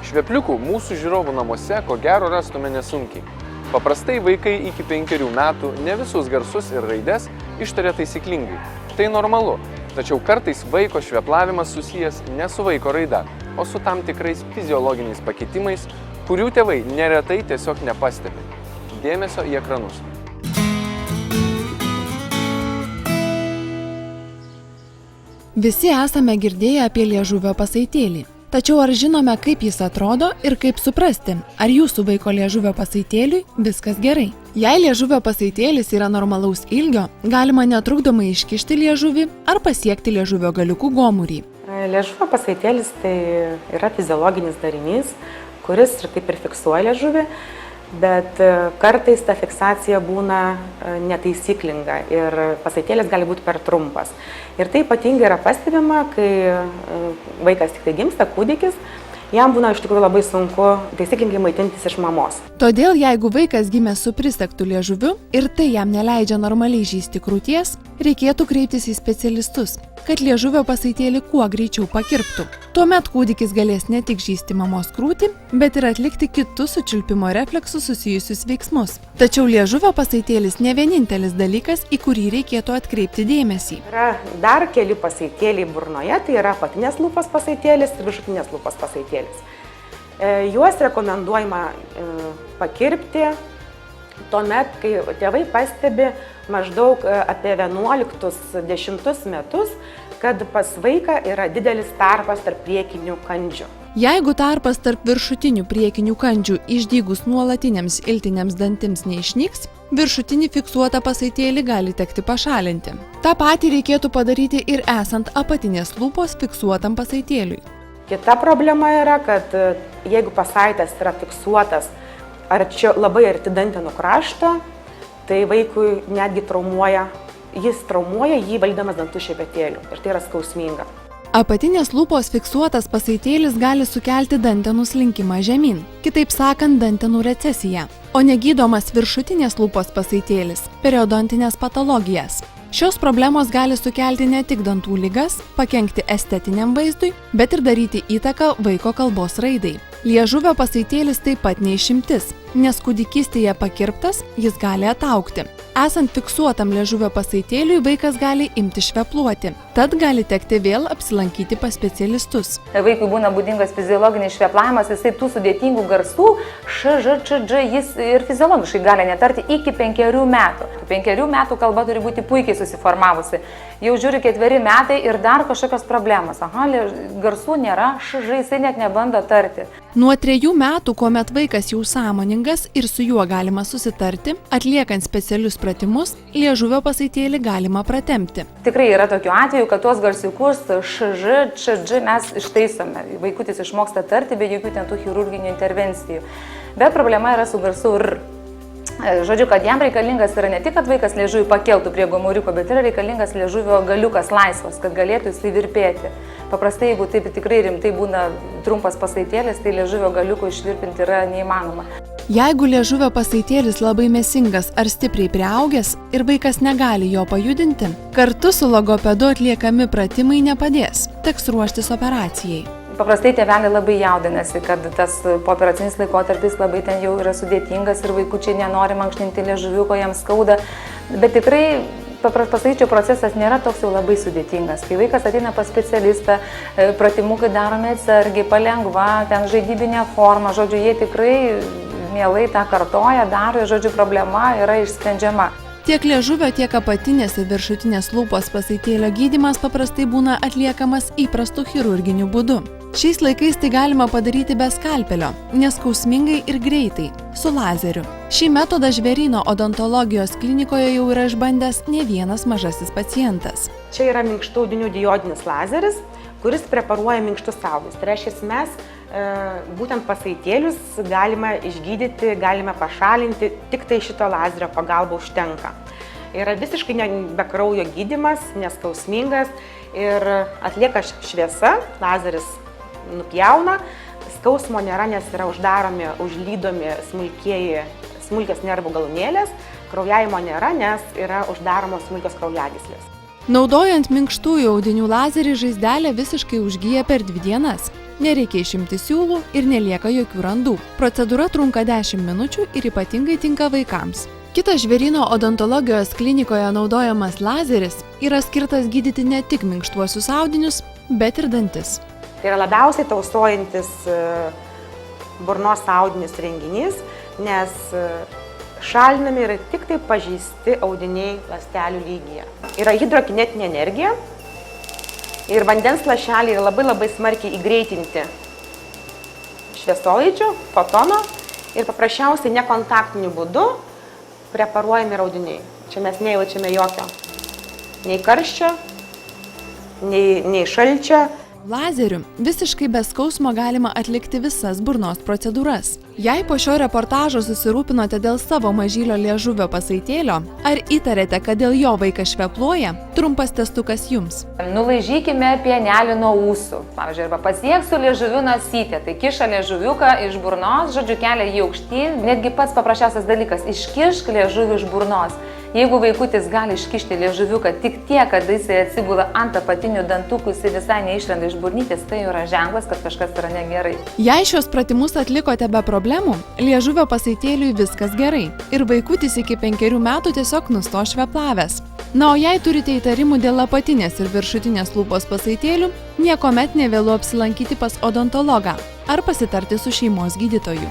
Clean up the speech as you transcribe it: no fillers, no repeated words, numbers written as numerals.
Švepliukų mūsų žiūrovų namuose ko gero rastume nesunkiai. Paprastai vaikai iki 5 metų ne visus garsus ir raides ištaria taisyklingai. Tai normalu, tačiau kartais vaiko šveplavimas susijęs ne su vaiko raida, o su tam tikrais fiziologiniais pakitimais, kurių tėvai neretai tiesiog nepastebi. Dėmesio į ekranus. Visi esame girdėję apie liežuvio pasaitėlį. Tačiau ar žinome, kaip jis atrodo ir kaip suprasti, ar jūsų vaiko liežuvio pasaitėliui viskas gerai? Jei liežuvio pasaitėlis yra normalaus ilgio, galima netrukdomai iškišti liežuvį ar pasiekti liežuvio galiukų gomurį. Liežuvio pasaitėlis tai yra fiziologinis darinys, kuris ir kaip ir fiksuoja liežuvį, bet kartais ta fiksacija būna netaisyklinga ir pasaitėlis gali būti per trumpas. Ir tai ypatingai yra pastebima, kai vaikas tik tai gimsta, kūdikis, jam būna iš tikrųjų labai sunku taisyklingai maitintis iš mamos. Todėl jeigu vaikas gimė su prisegtu liežuviu ir tai jam neleidžia normaliai žįsti krūties, reikėtų kreiptis į specialistus, kad liežuvio pasaitėlį kuo greičiau pakirptų. Tuomet kūdikis galės ne tik žįsti mamos krūtį, bet ir atlikti kitus su čiulpimo refleksu susijusius veiksmus. Tačiau liežuvio pasaitėlis ne vienintelis dalykas, į kurį reikėtų atkreipti dėmesį. Yra dar keli pasaitėliai burnoje, tai yra apatinės lūpos pasaitėlis ir viršutinės lūpos pasaitėlis. Juos rekomenduojama pakirpti tuomet, kai tėvai pastebi maždaug apie 11-10 metus, kad pas vaiką yra didelis tarpas tarp priekinių kandžių. Jeigu tarpas tarp viršutinių priekinių kandžių išdygus nuolatiniams iltiniams dantims neišnyks, viršutinį fiksuotą pasaitėlį gali tekti pašalinti. Ta patį reikėtų padaryti ir esant apatinės lūpos fiksuotam pasaitėliui. Kita problema yra, kad jeigu pasaitas yra fiksuotas labai arti dantenų krašto, tai vaikui netgi jis traumuoja jį valdydamas dantų šepetėlių ir tai yra skausminga. Apatinės lūpos fiksuotas pasaitėlis gali sukelti dantenų slinkimą žemyn, kitaip sakant dantenų recesiją, o negydomas viršutinės lūpos pasaitėlis – periodontinės patologijas. Šios problemos gali sukelti ne tik dantų ligas, pakenkti estetiniam vaizdui, bet ir daryti įtaką vaiko kalbos raidai. Liežuvio pasaitėlis taip pat neišimtis, nes kūdikystėje pakirptas jis gali ataugti. Esant fiksuotam liežuvio pasaitėliui, vaikas gali imti švepluoti, tad gali tekti vėl apsilankyti pas specialistus. Vaikui būna būdingas fiziologinis šveplavimas, jisai tų sudėtingų garsų, š, ž, č, dž, jis ir fiziologiškai gali netarti iki 5 metų. 5 metų kalba turi būti puikiai susiformavusi. Jau žiūri 4 metai ir dar kažkokios problemos. Aha, garsų nėra, š, ž, jisai net nebando tarti. Nuo 3 metų, kuomet vaikas jau sąmoningas ir su juo galima susitarti, atliekant specialius pratimus, liežuvio pasaitėlį galima pratempti. Tikrai yra tokių atvejų, kad tuos garsiukus š, ž, č, dž mes ištaisome. Vaikutis išmoksta tarti be jokių ten tų chirurginių intervencijų. Bet problema yra su garsu r. Žodžiu, kad jam reikalingas yra ne tik, kad vaikas liežuvį pakeltų prie gomuriuko, bet yra reikalingas liežuvio galiukas laisvas, kad galėtų jisai virpėti. Paprastai, jeigu taip tikrai rimtai būna trumpas pasaitėlis, tai liežuvio galiuko išvirpinti yra neįmanoma. Jeigu liežuvio pasaitėlis labai mėsingas ar stipriai priaugęs ir vaikas negali jo pajudinti, kartu su logopedu atliekami pratimai nepadės, teks ruoštis operacijai. Paprastai tėveliai labai jaudinasi, kad tas pooperacinis laikotarpis labai ten jau yra sudėtingas ir vaikučiai nenori mankštinti liežuviuko, jiems skauda, bet tikrai pasakyčiau, procesas nėra toks jau labai sudėtingas. Kai vaikas ateina pas specialistą, pratimukai daromi atsargiai, palengva, ten žaidybinė forma, žodžiu, jie tikrai mielai tą kartoja, daro, žodžiu, problema yra išsprendžiama. Tiek liežuvio, tiek apatinės ir viršutinės lūpos pasaitėlio gydymas paprastai būna atliekamas įprastu chirurginiu būdu. Šiais laikais tai galima padaryti be skalpelio, neskausmingai ir greitai, su lazeriu. Šį metodą Žvėryno odontologijos klinikoje jau yra išbandęs ne vienas mažasis pacientas. Čia yra minkštų audinių diodinis lazeris, kuris preparuoja minkštus audinius. Tai reiškia, mes būtent pasaitėlius galime išgydyti, galime pašalinti, tik tai šito lazerio pagalba užtenka. Yra visiškai be kraujo gydymas, neskausmingas ir atlieka šviesa, lazeris nupjauna, skausmo nėra, nes yra užlydomi smulkios nervų galūnėlės, kraujavimo nėra, nes yra uždaromos smulkios kraujagyslės. Naudojant minkštųjų audinių lazerį žaizdelė visiškai užgyja per 2 dienas. nereikia išimti siūlų ir nelieka jokių randų. Procedūra trunka 10 minučių ir ypatingai tinka vaikams. Kitas žvėryno odontologijos klinikoje naudojamas lazeris yra skirtas gydyti ne tik minkštuosius audinius, bet ir dantis. Tai yra labiausiai tausojantis burnos audinius renginys, nes šalinami yra tik tai pažeisti audiniai ląstelių lygyje. Yra hidrokinetinė energija ir vandens lašeliai yra labai smarkiai įgreitinti šviesolaidžio, fotono ir paprasčiausiai nekontaktiniu būdu preparuojami audiniai. Čia mes nejaučiame jokio nei karščio, nei šalčio. Lazeriu visiškai be skausmo galima atlikti visas burnos procedūras. Jei po šio reportažo susirūpinote dėl savo mažylio liežuvio pasaitėlio, ar įtarėte, kad dėl jo vaikas švepluoja, trumpas testukas jums. Nulaižykime pienelį nuo ūsų. Pavyzdžiui, arba pasieksiu liežuvių nosytę, tai kiša liežuviuką iš burnos, žodžiu, kelia jį aukštyn. Netgi pats paprasčiausias dalykas - iškišk liežuvį iš burnos. Jeigu vaikutis gali iškišti liežuviuką tik tiek, kad jisai atsigula ant apatinių dantukų, jisai visai neišrenda iš burnytės, tai yra ženklas, kad kažkas yra negerai. Jei šios pratimus atlikote be problemų, liežuvio pasaitėliui viskas gerai ir vaikutis iki 5 metų tiesiog nusto šveplavęs. Na, o jei turite įtarimų dėl apatinės ir viršutinės lūpos pasaitėlių, niekuomet nevėlu apsilankyti pas odontologą ar pasitarti su šeimos gydytoju.